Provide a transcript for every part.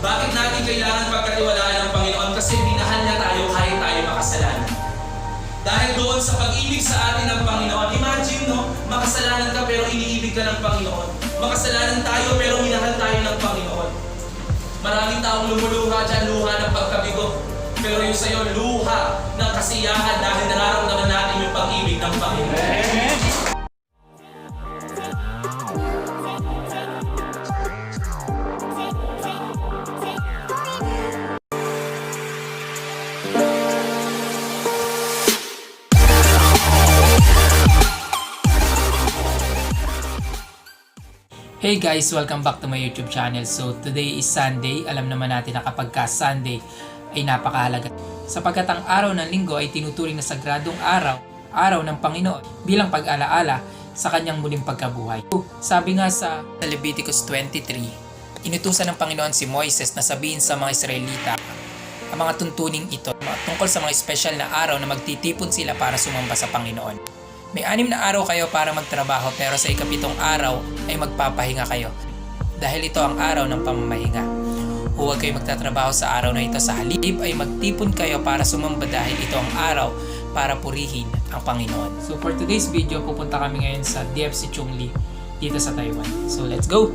Bakit natin kailangan pagkatiwalaan ng Panginoon? Kasi minahal niya tayo kahit tayo makasalanan. Dahil doon sa pag-ibig sa atin ng Panginoon, imagine no, makasalanan ka pero iniibig ka ng Panginoon. Makasalanan tayo pero minahal tayo ng Panginoon. Maraming taong lumuluha dyan, luha ng pagkabigo. Pero yung sa'yo, luha ng kasiyahan dahil nararamdaman natin yung pag-ibig ng Panginoon. Hey guys! Welcome back to my YouTube channel. So today is Sunday. Alam naman natin na kapag ka Sunday ay napakahalaga. Sapagkat ang araw ng linggo ay tinuturing na sagradong araw ng Panginoon bilang pag-alaala sa kanyang muling pagkabuhay. Sabi nga sa Leviticus 23, inutusan ng Panginoon si Moises na sabihin sa mga Israelita ang mga tuntuning ito tungkol sa mga espesyal na araw na magtitipon sila para sumamba sa Panginoon. May 6 na araw kayo para magtrabaho pero sa ika-7 araw ay magpapahinga kayo dahil ito ang araw ng pamamahinga. Huwag kayo magtatrabaho sa araw na ito, sa halip ay magtipon kayo para sumamba dahil ito ang araw para purihin ang Panginoon. So for today's video, pupunta kami ngayon sa DFC Chungli dito sa Taiwan. So let's go!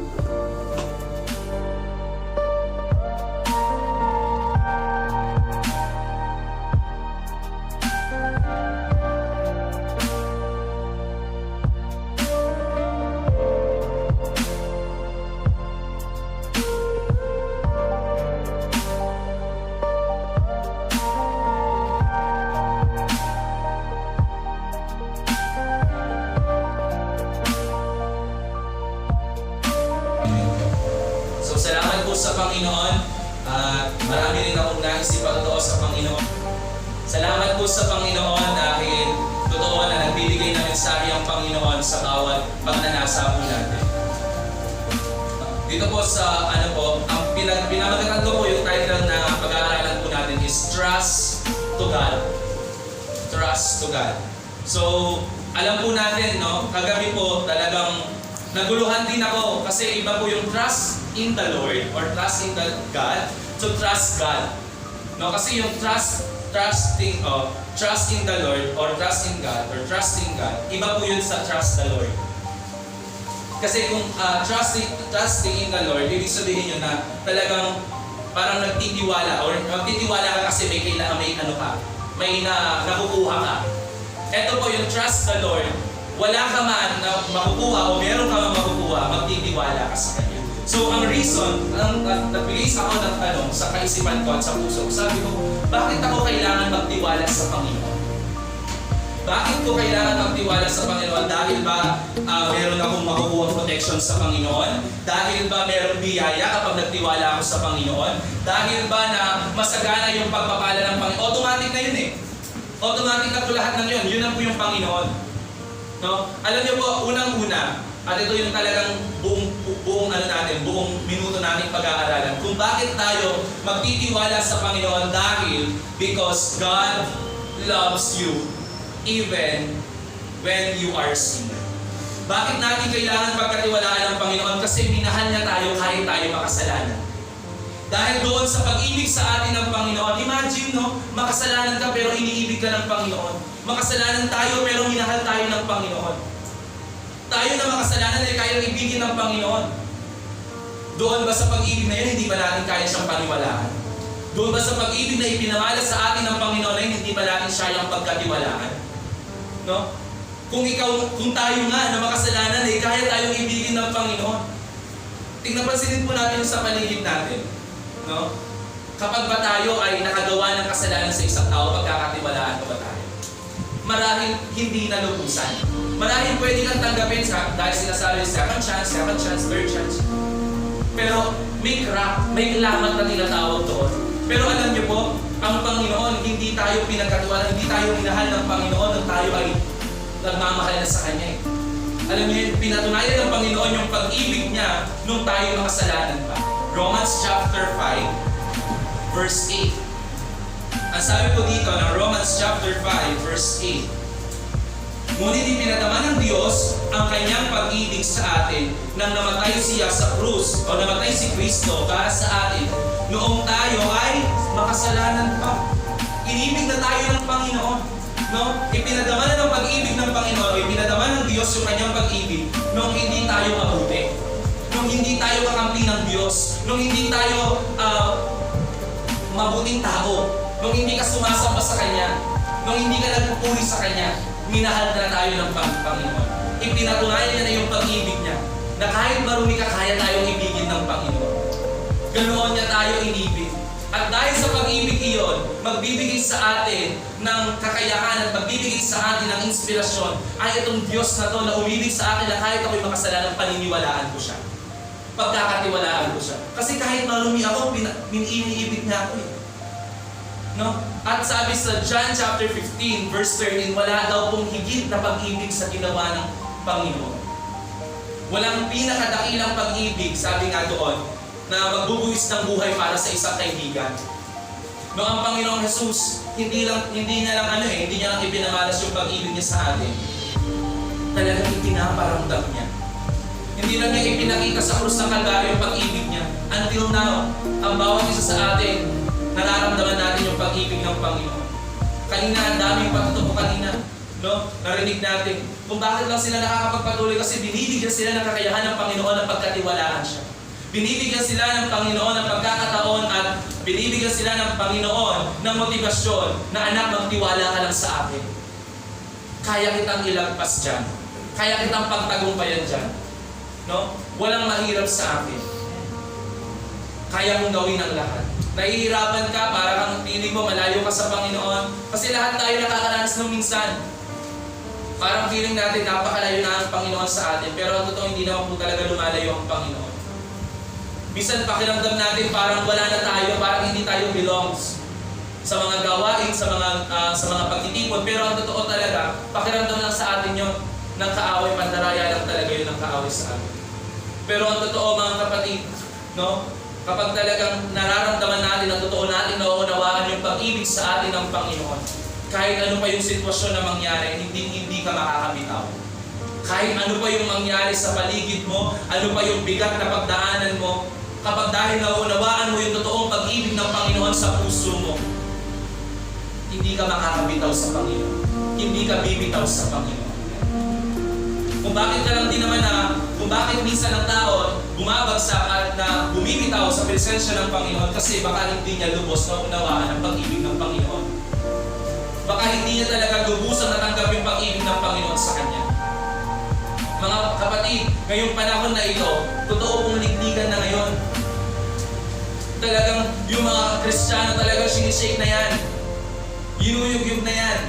So salamat po sa Panginoon at marami rin akong naisipang totoo sa Panginoon. Salamat po sa Panginoon dahil totoo na nagbibigay ng mensahe ang Panginoon sa bawat pagnanasa po natin. Dito po sa ang pinamagatan ko po yung title na pag-aaralan po natin is Trust to God. Trust to God. So alam po natin, no, kagabi po talagang naguluhan din ako kasi iba po yung trust in the Lord or trust in the God to trust God. No, kasi yung trust in the Lord or trust in God or trusting God, iba po yun sa trust the Lord. Kasi kung trusting in the Lord, ibig sabihin yun na talagang parang nagtitiwala or magtitiwala ka kasi may nakukuha ka. Ito po yung trust the Lord. Wala ka man na makukuha o meron ka man makukuha, magtitiwala ka sa Kanya. So ang reason, nagbigay ako ng tanong sa kaisipan ko at sa puso, sabi ko, bakit ako kailangan magtiwala sa Panginoon? Bakit ko kailangan magtiwala sa Panginoon? Dahil ba meron akong makukuha protection sa Panginoon? Dahil ba meron biyaya kapag nagtiwala ako sa Panginoon? Dahil ba na masagana yung pagpapala ng Panginoon? Automatic na yun eh. Automatic na po lahat ng yun. Yun ang po yung Panginoon. No? Alam niyo po, unang-una, at ito yung talagang buong minuto nating pag-aaralan, kung bakit tayo magtitiwala sa Panginoon dahil because God loves you even when you are sinner. Bakit natin kailangan pagkatiwalaan ng Panginoon? Kasi minahal niya tayo kahit tayo makasalanan. Dahil doon sa pag-ibig sa atin ng Panginoon, imagine no, makasalanan ka pero iniibig ka ng Panginoon. Makasalanan tayo pero minahal tayo ng Panginoon. Tayo na makasalanan ay kayang ibigin ng Panginoon. Doon ba sa pag-ibig na yun, hindi ba natin kaya siyang paniwalaan? Doon ba sa pag-ibig na ipinamala sa atin ng Panginoon ay hindi ba natin siya yung pagkatiwalaan? No? Kung tayo nga na makasalanan ay kaya tayong ibigin ng Panginoon. Tingnan pansinin po natin sa paligid natin. No? Kapag ba tayo ay nakagawa ng kasalanan sa isang tao, pagkakatiwalaan ko ba tayo? Marahil hindi nalubusan. Marahil pwede kang tanggapin dahil sinasabi second chance, third chance. Pero may crack, may lamat na tinatawag doon. Pero alam niyo po, ang Panginoon, hindi tayo pinagkatiwalaan, hindi tayo minahal ng Panginoon nung tayo ay nagmamahal na sa Kanya. Alam niyo, pinatunayan ng Panginoon yung pag-ibig niya nung tayo makasalanan pa. Romans chapter 5, verse 8. Ang sabi po dito ng Romans chapter 5, verse 8. Ngunit ipinataman ng Diyos ang kanyang pag-ibig sa atin nang namatay siya sa krus o namatay si Kristo para sa atin noong tayo ay makasalanan pa. Inibig na tayo ng Panginoon. No? Ipinadama na ng pag-ibig ng Panginoon, ipinadama ng Diyos yung kanyang pag-ibig nung hindi tayo mabuti. Nung hindi tayo kakampi ng Diyos. Nung hindi tayo mabuting tao. Nung hindi ka sumasamba sa Kanya. Nung hindi ka nagpupuri sa Kanya. Minahal na tayo ng Panginoon. Ipinatunayan niya na yung pag-ibig niya. Na kahit marumi ka, kaya tayong ibigin ng Panginoon. Ganoon niya tayo inibig. At dahil sa pag-ibig iyon, magbibigay sa atin ng kakayahan at magbibigay sa atin ng inspirasyon ay itong Diyos na to na umibig sa akin na kahit ako'y makasalanan, paniniwalaan ko siya. Pagkakatiwalaan ko siya. Kasi kahit marumi ako, iniibig niya ako eh. No? At sabi sa John chapter 15, verse 13, wala daw pong higit na pag-ibig sa ginawa ng Panginoon. Walang pinakadakilang pag-ibig, sabi nga doon, na magbubuwis ng buhay para sa isang kaibigan. No, ang Panginoong Jesus, hindi niya lang ipinamalas yung pag-ibig niya sa atin. Talagang ipinaparamdam niya. Hindi lang niya ipinakita sa krus ng Kalbaryo yung pag-ibig niya. Until now, ang bawat isa sa atin, nararamdaman natin yung pag-ibig ng Panginoon. Kanina, ang daming patutupo kanina. No? Narinig natin kung bakit lang sila nakakapagpatuloy kasi binibigyan sila ng kakayahan ng Panginoon na pagkatiwalaan siya. Binibigyan sila ng Panginoon ng pagkakataon at binibigyan sila ng Panginoon ng motibasyon na anak, magtiwala ka lang sa akin. Kaya kitang ilagpas dyan. Kaya kitang pagtagumpayan dyan. No? Walang mahirap sa akin. Kaya mong gawin ang lahat. Nahihirapan ka, para kang feeling mo malayo ka sa Panginoon. Kasi lahat tayo nakakaranas ng minsan. Parang feeling natin napakalayo na ang Panginoon sa atin. Pero ang totoo, hindi naman po talaga lumalayo ang Panginoon. Minsan pakiramdam natin parang wala na tayo, parang hindi tayo belongs sa mga gawain, sa mga pagtitipon. Pero ang totoo talaga, pakiramdam lang sa atin yun ng kaaway, pandaraya lang talaga yun ng kaaway sa atin. Pero ang totoo mga kapatid, no? Kapag talagang nararamdaman natin, ang totoo natin nauunawaan yung pag-ibig sa atin ng Panginoon, kahit ano pa yung sitwasyon na mangyari, hindi ka makakabitaw. Kahit ano pa yung mangyari sa paligid mo, ano pa yung bigat na pagdaanan mo, kapag dahil nauunawaan mo yung totoong pag-ibig ng Panginoon sa puso mo, hindi ka makakabitaw sa Panginoon. Hindi ka bibitaw sa Panginoon. Kung bakit ka lang din naman kung bakit minsan ang tao bumabagsak at na bumibitaw sa presensya ng Panginoon kasi baka hindi niya lubos na unawaan ang pag-ibig ng Panginoon. Baka hindi niya talaga lubusang natanggap yung pag-ibig ng Panginoon sa kanya. Mga kapatid, ngayong panahon na ito, totoo pong ligligan na ngayon. Talagang yung mga Kristiyano talagang sinishake na yan. Yinuyug-yug na yan.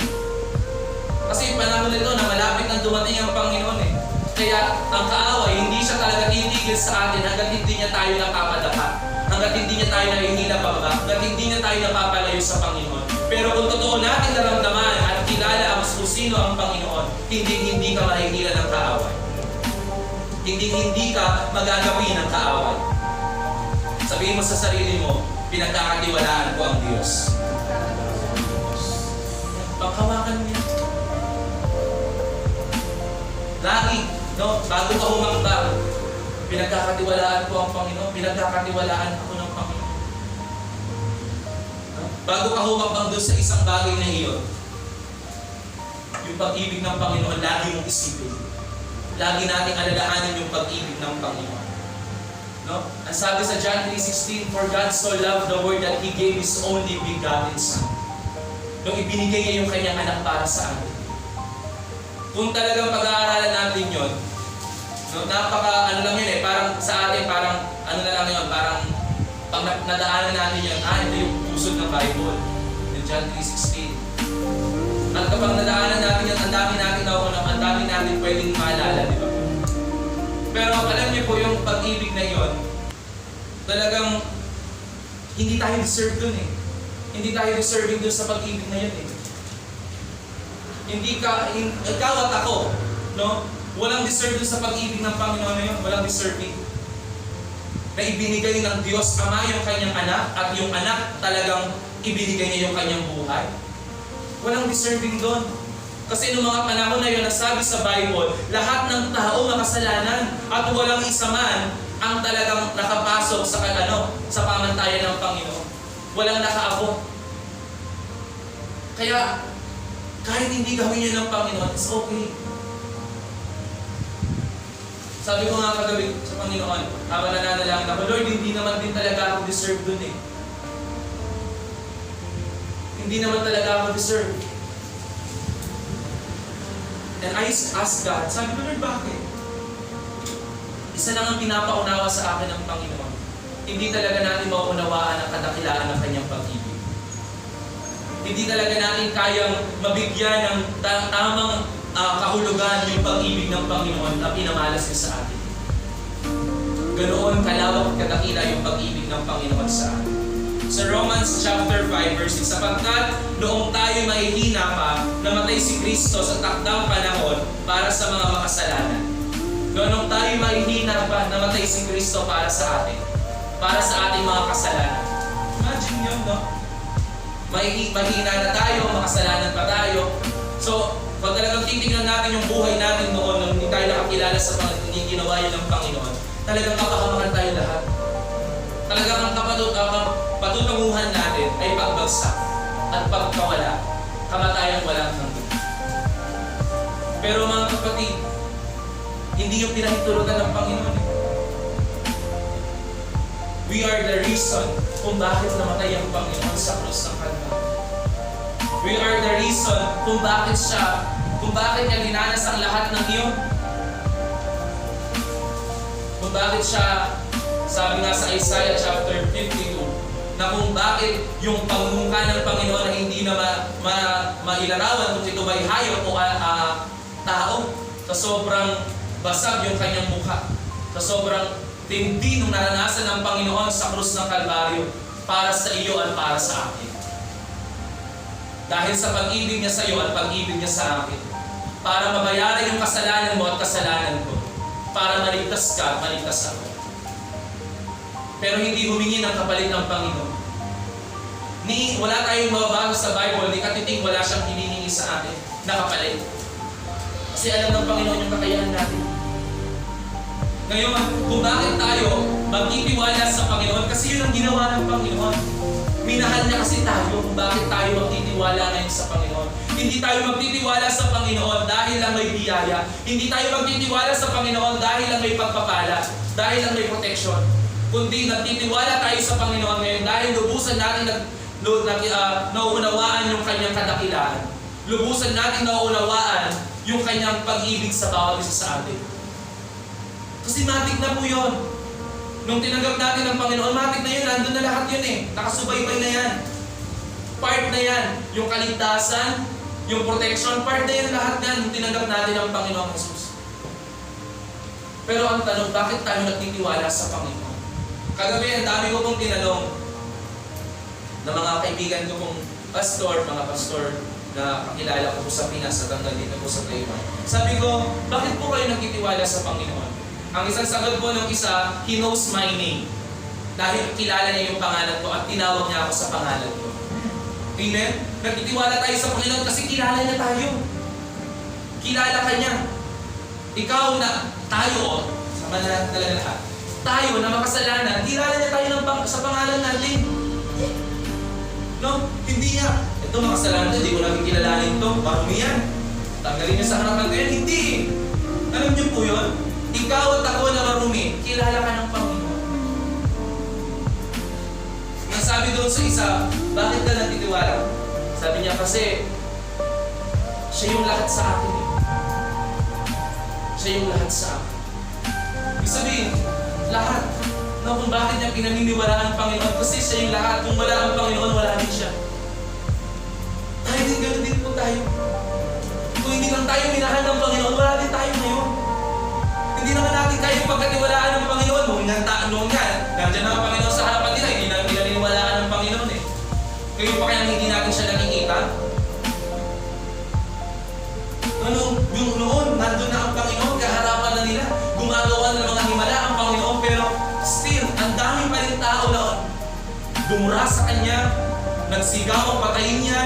Kasi yung panahon nito na malapit nang dumating ang Panginoon eh. Kaya ang kaaway, hindi siya talaga titigil sa atin hanggat hindi niya tayo napapadapa. Hanggat hindi niya tayo nahihila pababa. Hanggat hindi niya tayo napapalayo sa Panginoon. Pero kung totoo natin naramdaman at kilala ang kung sino ang Panginoon, hindi ka mahihila ng kaaway. Hindi ka magagawi ng kaaway. Sabihin mo sa sarili mo, pinagkakatiwalaan ko ang Diyos. Paghawakan mo yan. Lagi, no? Bago ka humakbang, pinagkakatiwalaan ko ang Panginoon, pinagkakatiwalaan ako ng Panginoon. No? Bago ka humakbang doon sa isang bagay na iyon, yung pag-ibig ng Panginoon, lagi mong isipin. Lagi nating alalahanin yung pag-ibig ng Panginoon. No? Ang sabi sa John 3:16, for God so loved the world that He gave His only begotten Son. Nung ibinigay niya yung kanyang anak para sa atin. Kung talagang pag-aaralan natin yun, no, ano lang yun eh, parang sa atin, parang ano na lang yun, parang pag nadaanan natin yun, ito yung pusod ng Bible, yung John 3:16. At kapag nadaanan natin yun, ang dami natin pwedeng maalala, di ba? Pero alam niyo po yung pag-ibig na yun, talagang hindi tayo deserve dun eh. Hindi tayo deserving dun sa pag-ibig na yun eh. Ikaw at ako, no? Walang deserve dun sa pag-ibig ng Panginoon na yun. Walang deserving. Na ibinigay ng Diyos Ama yung kanyang anak at yung anak talagang ibinigay niya yung kanyang buhay. Walang deserving doon. Kasi noong mga panahon na yun, nasabi sa Bible, lahat ng tao makasalanan at walang isa man ang talagang nakapasok sa pamantayan ng Panginoon. Walang nakaabot. Kaya, kahit hindi gawin yun ng Panginoon, it's okay. Sabi ko nga kagabi sa Panginoon, habang nananalangin ako, Lord, hindi naman din talaga ako deserve dun eh. Hindi naman talaga ako deserve. And I asked God, sabi ko, Lord, bakit? Isa lang ang pinapaunawa sa akin ng Panginoon. Hindi talaga natin mauunawaan ang kadakilaan ng Kanyang pag-ibig. Hindi talaga natin kayang mabigyan ng tamang kahulugan yung pag-ibig ng Panginoon na pinamalas niya sa atin. Ganoon kalawak at kadakila yung pag-ibig ng Panginoon sa atin. Sa Romans chapter 5 verse 6, sapagkat noong tayo mahihina pa, namatay si Kristo sa takdang panahon para sa mga makasalanan. Noong tayo mahihina pa, namatay si Kristo para sa atin. Para sa ating mga kasalanan. Imagine yun, no? Mahihina na tayo, makasalanan pa tayo. So, pag talagang titignan natin yung buhay natin noon, nung hindi tayo nakakilala sa hindi ginawa yun ng Panginoon, talagang kapahamakan tayo lahat. Talagang ang patutunguhan natin ay pagbagsak at pagkawala, kamatayang walang hanggan. Pero mga kapatid, hindi yung pinahintulutan ng Panginoon. We are the reason kung bakit namatay ang Panginoon sa krus ng Kalbaryo. We are the reason kung bakit niya dinanas ang lahat ng iyon. Kung bakit siya, sabi nga sa Isaiah chapter 52, na kung bakit yung pagmumukha ng Panginoon na hindi na mailarawan kung ito may hayop o tao, sa sobrang basag yung kanyang mukha, sa sobrang tindi nung naranasan ng Panginoon sa krus ng Kalbaryo para sa iyo at para sa akin. Dahil sa pag-ibig niya sa iyo at pag-ibig niya sa akin, para mabayaran yung kasalanan mo at kasalanan ko, para maligtas ka at maligtas ako. Pero hindi humingi ng kapalit ng Panginoon. Wala tayong mababasa sa Bible, ni katiting wala siyang hinihingi sa atin na kapalit. Kasi alam ng Panginoon yung kakayahan natin. Ngayon, kung bakit tayo magtitiwala sa Panginoon, kasi yun ang ginawa ng Panginoon. Minahal niya kasi tayo kung bakit tayo magtitiwala ngayon sa Panginoon. Hindi tayo magtitiwala sa Panginoon dahil lang may biyaya. Hindi tayo magtitiwala sa Panginoon dahil lang may pagpapala, dahil lang may protection. Kundi nagtitiwala tayo sa Panginoon ngayon dahil lubusan natin nauunawaan yung kanyang kadakilaan. Lubusan natin nauunawaan yung kanyang pag-ibig sa bawat isa sa atin. Kasi matik na po yun. Nung tinanggap natin ng Panginoon, matik na yun. Nandun na lahat yun eh. Nakasubaybay na yan. Part na yan. Yung kaligtasan, yung protection, part na yan lahat yan. Nung tinanggap natin ng Panginoon Jesus. Pero ang tanong, bakit tayo nagtitiwala sa Panginoon? Kagabi, ang dami ko pong tinanong na mga kaibigan ko pong mga pastor na kakilala ko po sa Pinas at hanggang dito po sa Taiwan. Sabi ko, bakit po kayo nagtitiwala sa Panginoon? Ang isang sagot po ng isa, He knows my name. Dahil kilala niya yung pangalan ko at tinawag niya ako sa pangalan ko. Amen? Nagtitiwala tayo sa Panginoon kasi kilala niya tayo. Kilala ka niya. Ikaw na, tayo, sama na natin talaga lahat. Tayo na makasalanan, kilala niya tayo sa pangalan natin. No? Hindi niya. Ito makasalanan, hindi ko namin kilalanin ito. Marumi yan. Tanggalin niya sa harapan ko yan. Hindi. Alam niyo po yun? Ikaw at ako na marumi, kilala ka ng Panginoon. Nasabi doon sa isa, bakit ka nagtitiwala? Sabi niya kasi, siya yung lahat sa akin eh. Siya yung lahat sa akin. Ibig sabihin, lahat. No, kung bakit niya pinaniniwalaan ang Panginoon, kasi siya yung lahat. Kung wala ang Panginoon, wala din siya. Tayo din, ganoon din po tayo. Kung hindi lang tayo minahal ng Panginoon, wala din tayo ngayon. Hindi naman natin kayang pagkatiwalaan ng Panginoon. Noong nga, nandiyan na ang Panginoon sa harapan nila, hindi natin pinaniniwalaan ng Panginoon eh. Ngayon pa kaya hindi natin siya nakikita? Noon, nandun na ang Panginoon, kaharapan na nila, gumagawa na ng mga himala ang Panginoon, pero still, ang dami pa rin tao na dumura sa Kanya, nagsigaw ang patayin niya,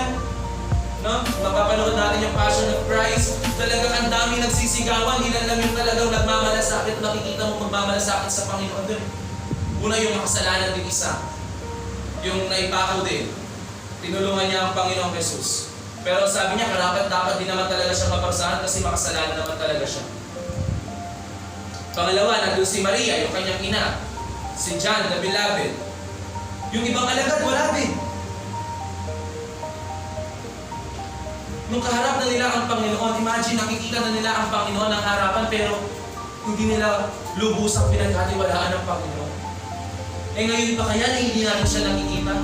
No? Mapapanood natin yung Passion of Christ. Talagang ang dami nagsisigawan. Ilan lang yung talagang nagmamalasakit. Makikita mo magmamalasakit sa Panginoon doon. Una yung makasalanan din isa. Yung naipakaw din. Tinulungan niya ang Panginoong Jesus. Pero sabi niya, karapat-dapat din naman talaga siya maparusahan kasi makasalanan naman talaga siya. Pangalawa, nandun si Maria, yung kanyang ina. Si John, the beloved. Yung ibang alagad, wala din. Nung kaharap na nila ang Panginoon, imagine, nakikita na nila ang Panginoon ng harapan, pero hindi nila lubusang pinagkatiwalaan ng Panginoon. Eh ngayon pa kaya na hindi natin siya nakikita?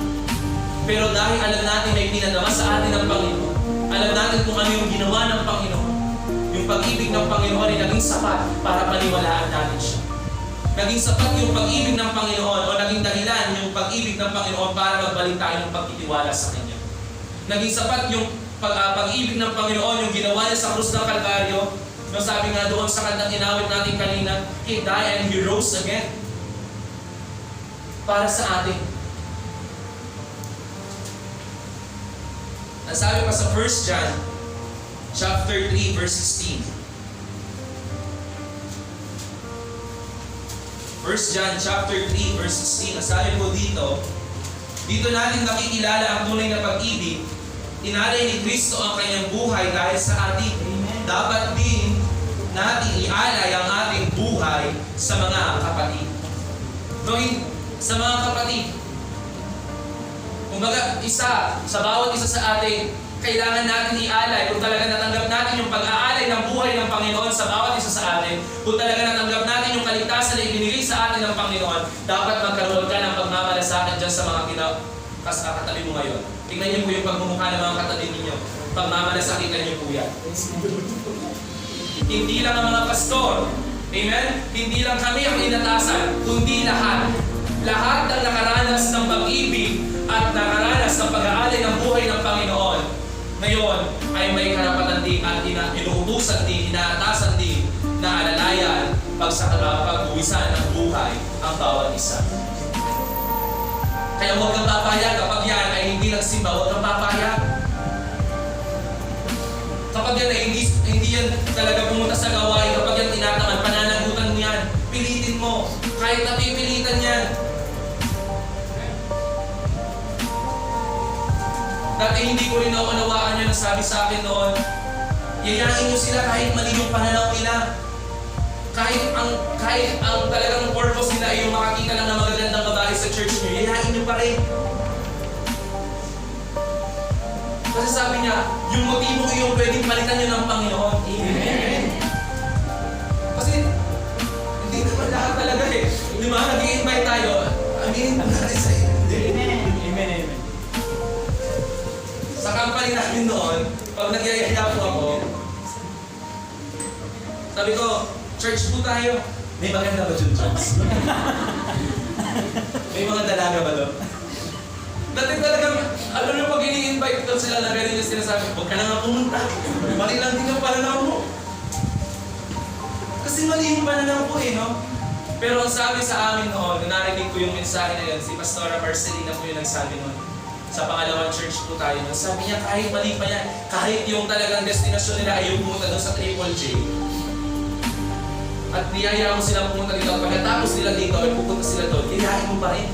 Pero dahil alam natin na ipinadama sa atin ng Panginoon, alam natin kung ano yung ginawa ng Panginoon, yung pag-ibig ng Panginoon ay naging sapat para paniwalaan natin siya. Naging sapat yung pag-ibig ng Panginoon o naging dahilan yung pag-ibig ng Panginoon para magbalik tayo ng pagtitiwala sa Kanya. Naging sapat yung pag-ibig ng Panginoon, yung ginawa niya sa krus ng Kalbaryo. No, sabi nga doon sa kantang inawit natin kanina, He died and He rose again. Para sa atin. Ang sabi pa sa 1 John, chapter 3, verse 16. 1 John chapter 3, verse 16. Ang sabi po dito natin nakikilala ang tunay na pag-ibig. Inalay ni Kristo ang kanyang buhay dahil sa atin. Dapat din natin ialay ang ating buhay sa mga kapatid. Sa mga kapatid. Kumbaga, sa bawat isa sa atin, kailangan natin ialay. Kung talaga natanggap natin yung pag-aalay ng buhay ng Panginoon sa bawat isa sa atin, kung talaga natanggap natin yung kaligtasan na ibinigay sa atin ng Panginoon, dapat magkaroon ka ng pagmamalasakit dyan sa mga katabi mo ngayon. Tingnan niyo po yung pagmumukha ng mga katabi ninyo. Pagmamalasakitan niyo po yan. Hindi lang ang mga pastor, amen? Hindi lang kami ang inatasan, kundi lahat. Lahat ng nakaranas ng pag-ibig at nakaranas ng pag-aalay ng buhay ng Panginoon, ngayon ay may karapatan din at inuutusan din, inaatasan din na alalayan pagbuwisan ng buhay ang bawat isa. Kaya huwag kang papayag kapag yan ay hindi nagsimba, huwag kang papayag. Kapag yan ay hindi yan talaga pumunta sa gawain, kapag yan tinatamad, pananagutan mo yan, pilitin mo, kahit napipilitan yan. Dati hindi ko rin naunawaan yan ang sabi sa akin noon. Yayain nyo sila kahit mali yung pananaw nila. Kahit ang talagang purpose nila ay yung makakita lang na magagandang babae sa church nyo, yayain nyo pa rin. Kasi sabi niya, yung motibo yung pwedeng palitan nyo ng Panginoon. Amen. Kasi hindi naman lahat talaga eh. Di ba? Nag-i-invite tayo. Aminin mo natin sa Amen. Amen. Sa company namin noon, pag nagyayaya po ako, sabi ko, church po tayo. May maganda ba dyan, church? May mga dalaga ba doon? Dati talagang, alam nyo pag ini-invite ko sila na ganyan yung sinasabi, huwag ka na nga pumunta. Mali lang din ang pananaw mo. Kasi mali yung pananaw ko eh, no? Pero ang sabi sa amin noon, nung narinig ko yung mensahe na yun, si Pastora Marcelina po yung nagsabi noon. Sa pangalawang church po tayo noon. Sabi niya, kahit mali pa yan, kahit yung talagang destinasyon nila ay yung pumunta doon sa Triple J, at niyaya mo sila pumunta dito, pagkatapos nila dito ay pupunta sila doon, yayain mo pa rin.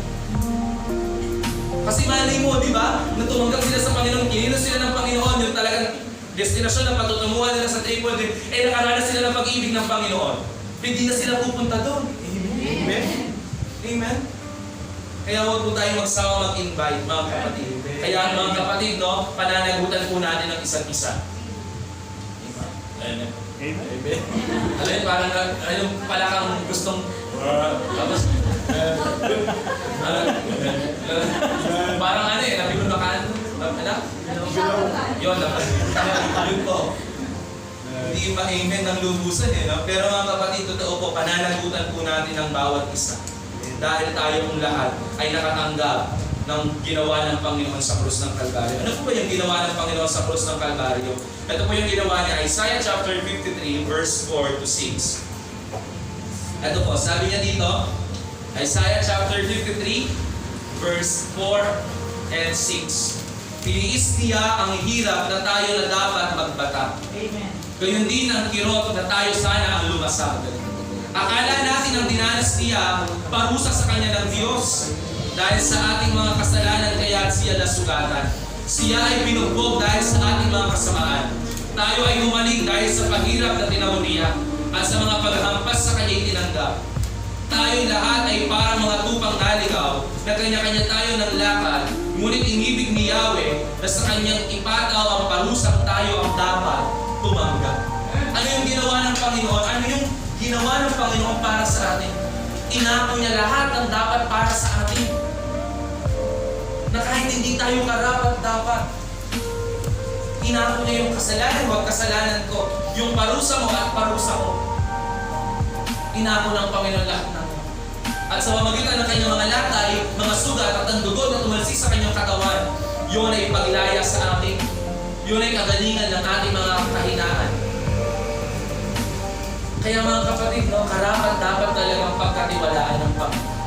Kasi mali mo, di ba? Na tumanggap sila sa Panginoon, kinilos sila ng Panginoon, yung talagang destinasyon na patutunguhan nila sa Triple J, eh nakaranas sila ng pag-ibig ng Panginoon. Hindi na sila pupunta doon. Amen? Amen? Kaya huwag po tayo magsawa mag-invite, mga kapatid. Kaya mga kapatid, no, pananagutan po natin ang isa't isa. Amen. Amen. Alam mo, parang pala kang gustong tapos parang ano eh, nabinunakan. Ano? Yun po. Hindi pa amen ng lubusan eh, no? Pero mga kapatid, totoo po, pananagutan po natin ang bawat isa. Dahil tayo pong lahat ay nakatanggap ng ginawa ng Panginoon sa krus ng Kalbaryo. Ano po ba yung ginawa ng Panginoon sa krus ng Kalbaryo? Ito po yung ginawa niya, Isaiah chapter 53, verse 4 to 6. Ito po, sabi niya dito, Isaiah chapter 53, verse 4 and 6. Tiniis niya ang hirap na tayo na dapat magbata. Amen. Gayon din ang kirot na tayo sana ang lumasag. Akala natin ang dinanas niya parusa sa kanya ng Diyos. Dahil sa ating mga kasalanan kaya siya nasugatan. Siya ay binugbog dahil sa ating mga kasamaan. Tayo ay humaling dahil sa paghirap na tinawon niya at sa mga paghampas sa kanya'y tinanggap. Tayo'y lahat ay parang mga tupang naligaw na kanya-kanya tayo ng lakad. Ngunit inibig ni Yahweh na sa kanyang ipataw ang parusang tayo ang dapat tumanggap. Ano yung ginawa ng Panginoon? Ano yung ginawa ng Panginoon para sa atin? Inako niya lahat ng dapat para sa atin. Na kahit hindi tayo karapat-dapat, inako niya yung kasalanan, huwag kasalanan ko. Yung parusa mo at parusa ko. Inako ng Panginoon lahat ng at sa pamamagitan ng kanyang mga latay, mga sugat at ang dugo na tumalsik sa kanyang katawan, yun ay paglaya sa atin. Yun ay kagalingan ng ating mga kahinaan. Kaya mga kapatid, no, karapat dapat talagang pagkatiwalaan ng Panginoon.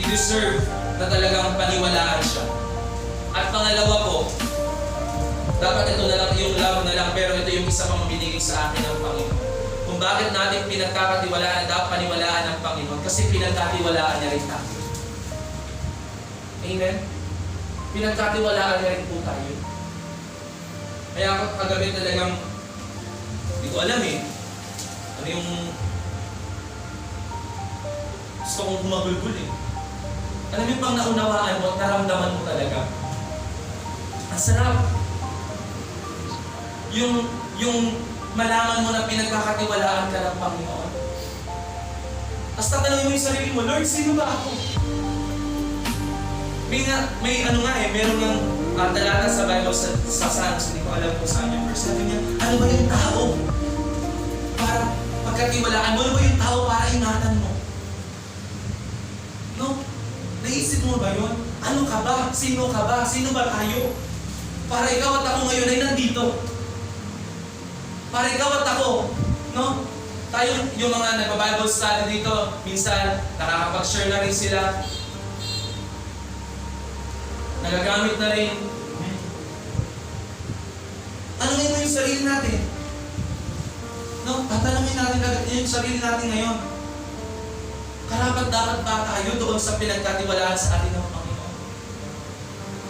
I-deserve na talagang paniwalaan siya. At pangalawa po, dapat ito na lang, yung love na lang, pero ito yung isa pang mabinigay sa akin ng Panginoon. Kung bakit natin pinagkakatiwalaan, dapat paniwalaan ng Panginoon kasi pinagkatiwalaan niya rin tayo. Amen? Pinagkatiwalaan niya rin po tayo. Kaya ako kagabi talagang hindi ko alam ano yung gusto kong humagulgul Alam yung pang naunawaan mo at naramdaman mo talaga. Ang sarap. Yung malaman mo na pinagkakatiwalaan ka ng Panginoon. Tapos tatanungin mo yung sarili mo, Lord, sino ba ako? Meron ng talata sa Bible sa Psalms, hindi ko alam kung saan yung verse. Sabi niya, ano ba yung tao? Para pagkatiwalaan mo, ano ba yung tao para ingatan mo? No? Naisip mo ba yun? Ano ka ba? Sino ka ba? Sino ba tayo? Para ikaw at ako ngayon ay nandito. Para ikaw at ako, no? Tayo, yung mga nagpa-Bible study dito, minsan nakakapag-share na rin sila. Nagagamit na rin. Tanungin mo yung sarili natin. No? Tatanungin natin yung sarili natin ngayon. Karapat dapat ba tayo doon sa pinagkatiwalaan sa atin ng Panginoon?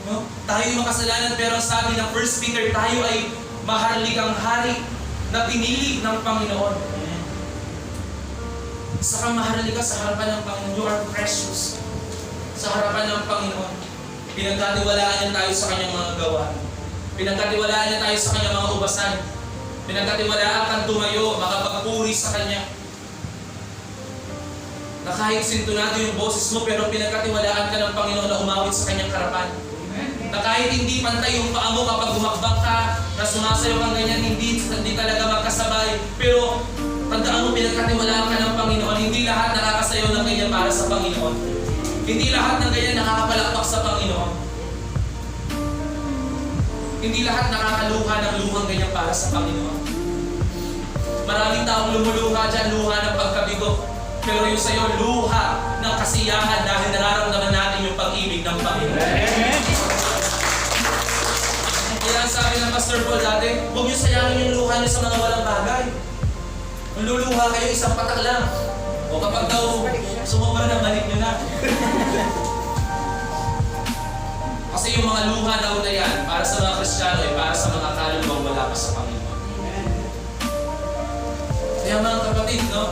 No? Tayo yung makasalanan pero sabi ng 1 Peter, tayo ay maharlikang hari na pinili ng Panginoon. Saka maharali ka sa harapan ng Panginoon. You are precious. Sa harapan ng Panginoon. Pinagkatiwalaan niya tayo sa kanyang mga gawa. Pinagkatiwalaan niya tayo sa kanyang mga ubasan. Pinagkatiwalaan kang tumayo, makapagpuri sa kanya. Na kahit sintonado yung boses mo, pero pinagkatiwalaan ka ng Panginoon na umawit sa kanyang harapan. Na kahit hindi pantay yung paa mo kapag gumakbang ka, na sumasayo kang ganyan, hindi talaga magkasabay. Pero tandaan mo, pinagkatiwalaan ka ng Panginoon. Hindi lahat nakakasayaw ng ganyan para sa Panginoon. Hindi lahat ng ganyan nakakapalakpak sa Panginoon. Hindi lahat nakakaluha ng luhang ganyan para sa Panginoon. Maraming taong lumuluha dyan, luha ng pagkabigo. Pero yung sa'yo, luha ng kasiyahan dahil nararamdaman natin yung pag-ibig ng Panginoon. Amen. Kaya sabi ng Pastor Paul dati, huwag niyo sayangin yung luha niyo sa mga walang bagay. Luluha kayo isang patak lang. O kapag daw sumobra na, balik niyo na. Kasi yung mga luha daw na yan, para sa mga Kristiyano, para sa mga kaluluwang wala pa sa Panginoon. Kaya mga kapatid, no?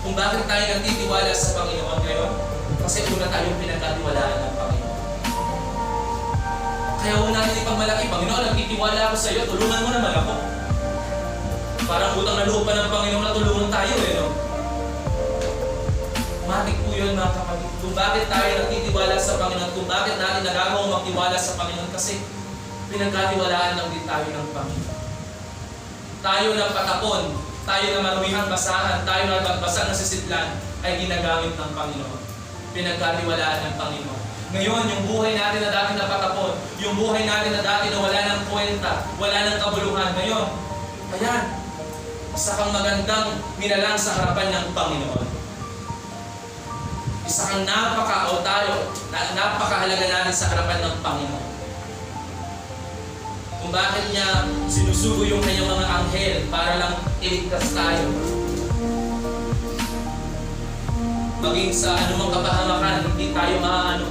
Kung bakit tayo nagtitiwala sa Panginoon ngayon? Kasi una tayong pinagkatiwalaan ng Panginoon. Kaya huwag natin ipagmalaki, Panginoon, nagtitiwala ako sa iyo, tulungan mo naman ako. Parang utang na loob pa ng Panginoon na tulungan tayo no? Matik po yun mga kapatid. Kung bakit tayo nagtitiwala sa Panginoon, kung bakit natin nagagawang magtiwala sa Panginoon, kasi pinagkatiwalaan lang din tayo ng Panginoon. Tayo na patapon, tayo na marumihang basahan, tayo na magbasa ng sisitlan, ay ginagamit ng Panginoon. Pinagkatiwalaan ng Panginoon. Ngayon, yung buhay natin na dati napatapon, yung buhay natin na dati na wala ng kwenta, wala ng kabuluhan, ngayon, ayan, isa kang magandang nilalang sa harapan ng Panginoon. Isa kang napakahalaga pinapakahalaga natin sa harapan ng Panginoon. Kung bakit niya sinusugo yung kanyang mga anghel para lang iligtas tayo. Maging sa anumang kapahamakan, hindi tayo maaano.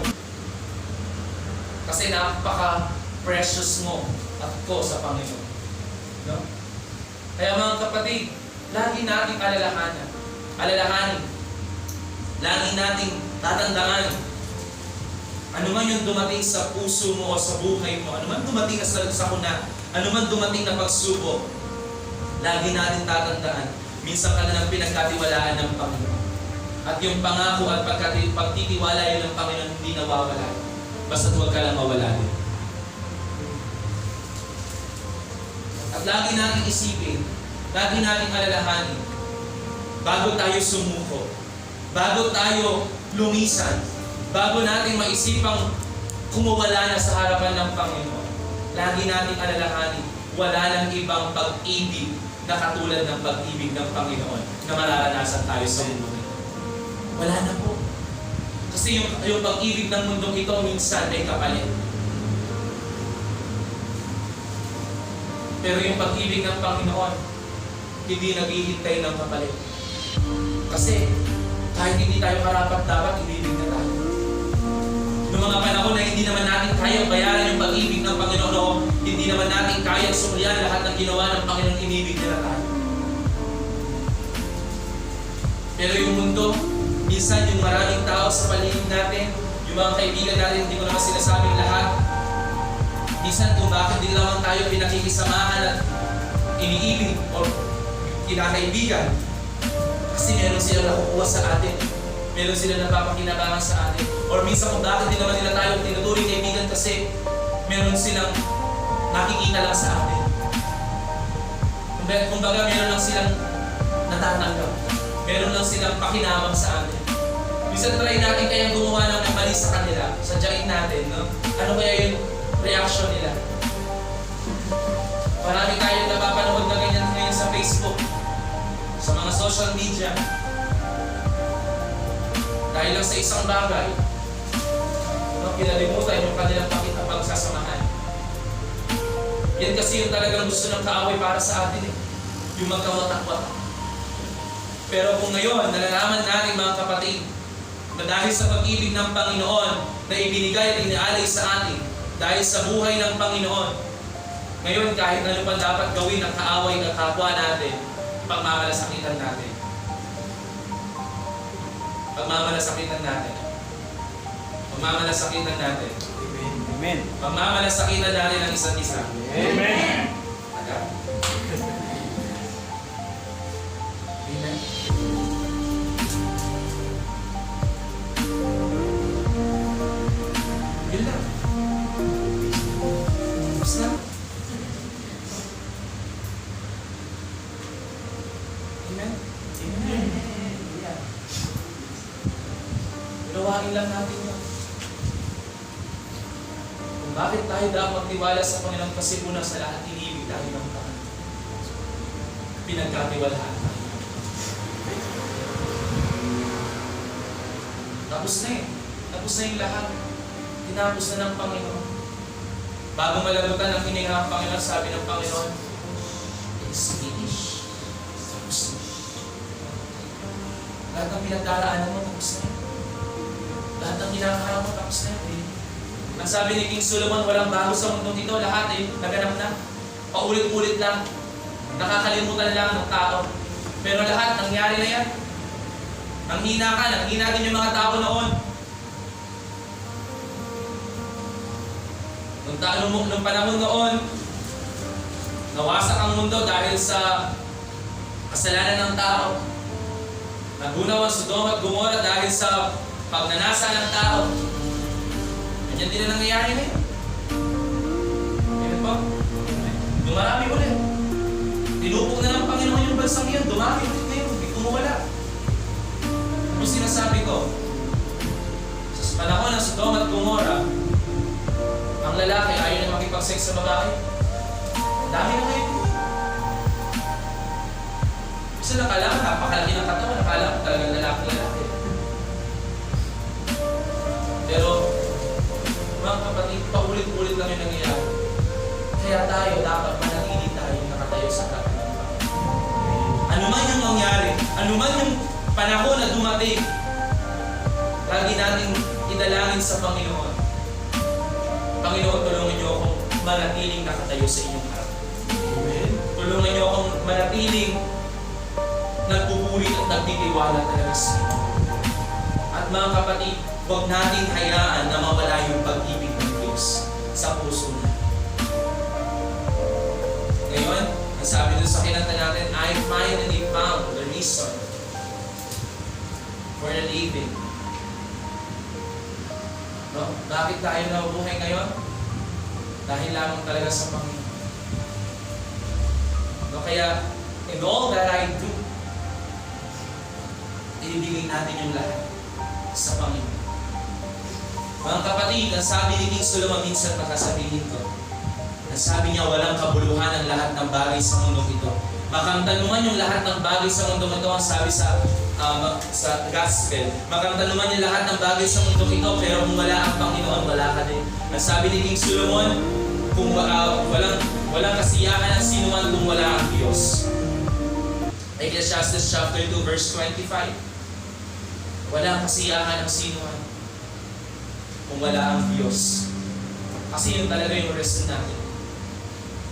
Kasi napaka-precious mo at ko sa Panginoon. No? Kaya mga kapatid, lagi nating alalahanin. Lagi nating tatandaan. Ano man yung dumating sa puso mo o sa buhay mo, ano man dumating na sa sakuna, ano man dumating na pagsubok, lagi natin tatandaan, minsan ka na lang pinagkatiwalaan ng Panginoon. At yung pangako at pagtitiwala yun ng Panginoon hindi nawawala. Basta huwag ka lang mawala din. At lagi natin isipin, lagi natin alalahanin, bago tayo sumuko, bago tayo lumisan, bago natin maisipang kumawala na sa harapan ng Panginoon, lagi natin alalahanin, wala nang ibang pag-ibig na katulad ng pag-ibig ng Panginoon na mararanasan tayo sa mundo. Wala na po. Kasi yung pag-ibig ng mundong ito minsan ay kapalit. Pero yung pag-ibig ng Panginoon, hindi naghihintay ng kapalit. Kasi kahit hindi tayo karapat-dapat, ibibig na tayo. Noong mga panahon na hindi naman natin kayang bayaran yung pag-ibig ng Panginoon o hindi naman natin kayang suklian lahat ng ginawa ng Panginoon, ibibig na tayo. Pero yung mundo, minsan yung maraming tao sa paligid natin, yung mga kaibigan natin, hindi ko naman sinasabing lahat. Minsan kung bakit din lamang tayo pinakikisamahan at iniibig o kinakaibigan. Kasi meron silang nakukuha sa atin. Meron silang napapakinabangan sa atin. Or minsan kung bakit din naman nila tayo tinuturing kaibigan kasi meron silang nakikita lang sa atin. Kumbaga meron lang silang natatanggap. Meron lang silang pakinabang sa atin. Minsan try natin kayang gumawa ng mali sa kanila. Sadyain natin, no? Ano kaya yung reaction nila? Marami tayong napapanood na ganyan ngayon sa Facebook, sa mga social media. Dahil lang sa isang bagay, no, kinalimutan yung kanilang pagsasamahan. Yan kasi yung talagang gusto ng kaaway para sa atin, yung magkawatak-watak. Pero kung ngayon, nalalaman natin mga kapatid, na dahil sa pag-ibig ng Panginoon na ibinigay at inialay sa atin, dahil sa buhay ng Panginoon, ngayon kahit ano pa dapat gawin ng kaaway ng kapwa natin, pagmamalasakitan natin. Pagmamalasakitan natin. Pagmamalasakitan natin. Amen. Pagmamalasakitan natin ang isa't isa. Amen. Aga? Amen. Yun lang. Tapos na. Amen? Amen. Unawain lang natin yun. Kung bakit tayo dapat magtiwala sa Panginoon kasi una sa lahat, inibig tayo ng Panginoon. Pinagkatiwalaan tayo. Tapos na eh. Tapos na yung lahat. Tinapos na ng Panginoon. Bago malagutan ang hininga ng Panginoon, sabi ng Panginoon, it's finished. Tapos na. Lahat ng pinagdaraanan mo, tapos na. Lahat ng kinakaharap mo, tapos na. Ang sabi ni King Solomon, walang bago sa mundong ito, lahat ay naganap na. Paulit-ulit lang. Nakakalimutan lang ng tao. Pero lahat, nangyari na yan. Nanghina ka, nanghina din yung mga tao noon. Nung panahon noon, nawasak ang mundo dahil sa kasalanan ng tao. Nagunaw ang Sodoma at Gomora dahil sa pagnanasa ng tao. Ganyan din ang nangyayari ngayon. Ganyan po. Dumarami ulit. Tinupok na ng Panginoon yung bansang yun. Dumami ulit ngayon. Hindi kumuwala. Ano sinasabi ko? Sa panahon ng Sodoma at Gomora, ang lalaki ayaw na makipag-sex sa babae. Ang dami na ngayon. Kasi nakala ko, napakalaki ng katawan. Nakala ko talagang lalaki. Pero, Kaya tayo, dapat manatili tayo nakatayo sa tabi ng Panginoon. Ano man yung mangyari, ano man yung panahon na dumating, lagi natin idalangin sa Panginoon. Panginoon, tulungan niyo akong manatiling nakatayo sa inyong harap. Tulungan niyo akong manatiling nagpupuri at nagtitiwala talaga sa inyo. At mga kapatid, huwag nating hayaan na mawala yung pag-ibig ng Diyos sa puso natin. Ngayon, ang sabi doon sa kinanta natin, I finally found the reason for the living. No? Bakit tayo nabubuhay ngayon? Dahil lamang talaga sa Panginoon. No? Kaya, in all that I do, ibigay natin yung lahat sa Panginoon. Mga kapatid, ang sabi ni King Solomon, minsan makasabihin ko, ang sabi niya, walang kabuluhan ang lahat ng bagay sa mundong ito. Makamtanungan yung lahat ng bagay sa mundong ito, ang sabi sa gospel. Makamtanungan yung lahat ng bagay sa mundong ito, pero kung wala ang Panginoon, wala ka din. Ang sabi ni King Solomon, kung walang kasiyahan ang sinuman kung wala ang Diyos. Ecclesiastes chapter 2 verse 25. Walang kasiyahan ang sinuman kung wala ang Diyos. Kasi yun talaga yung reason natin.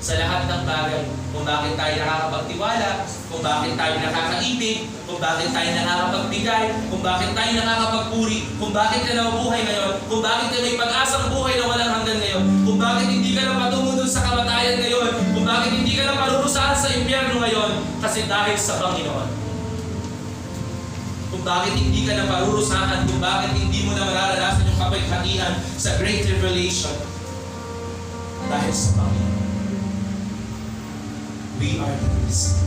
Sa lahat ng bagay, kung bakit tayo nakakapagtiwala, kung bakit tayo nakakaibig, kung bakit tayo nakakapagbigay, kung bakit tayo nakakapagpuri, kung bakit ka nabubuhay ngayon, kung bakit ka may pag-asang buhay na walang hanggan ngayon, kung bakit hindi ka na patungo dun sa kamatayan ngayon, kung bakit hindi ka na parurusahan sa impyerno ngayon, kasi dahil sa Panginoon. Kung bakit hindi ka na parurusahan, kung bakit hindi mo na mararanasan yung kapaghatian sa Great Revelation, dahil sa Panginoon. We are the reason.